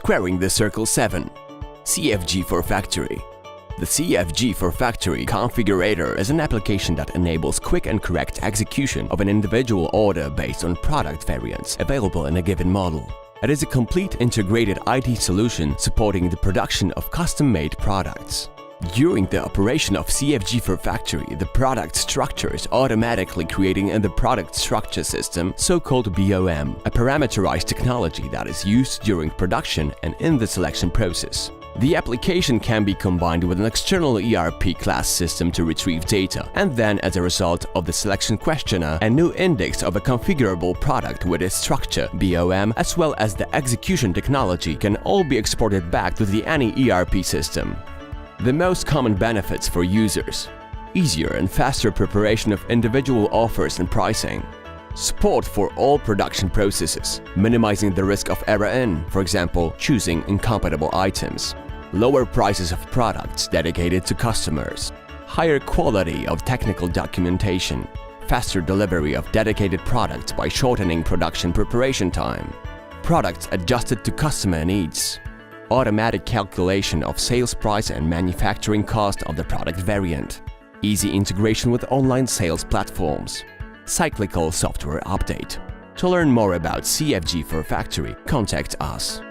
Squaring the Circle 7. CFG for Factory. The CFG for Factory configurator is an application that enables quick and correct execution of an individual order based on product variants available in a given model. It is a complete integrated IT solution supporting the production of custom-made products. During the operation of CFG for Factory, the product structure is automatically creating in the product structure system so-called BOM, a parameterized technology that is used during production and in the selection process. The application can be combined with an external ERP class system to retrieve data, and then as a result of the selection questionnaire, a new index of a configurable product with its structure, BOM, as well as the execution technology can all be exported back to the any ERP system. The most common benefits for users: easier and faster preparation of individual offers and pricing, support for all production processes, minimizing the risk of error in, for example, choosing incompatible items, lower prices of products dedicated to customers, higher quality of technical documentation, faster delivery of dedicated products by shortening production preparation time, products adjusted to customer needs, automatic calculation of sales price and manufacturing cost of the product variant, easy integration with online sales platforms, cyclical software update. To learn more about CFG for Factory, contact us.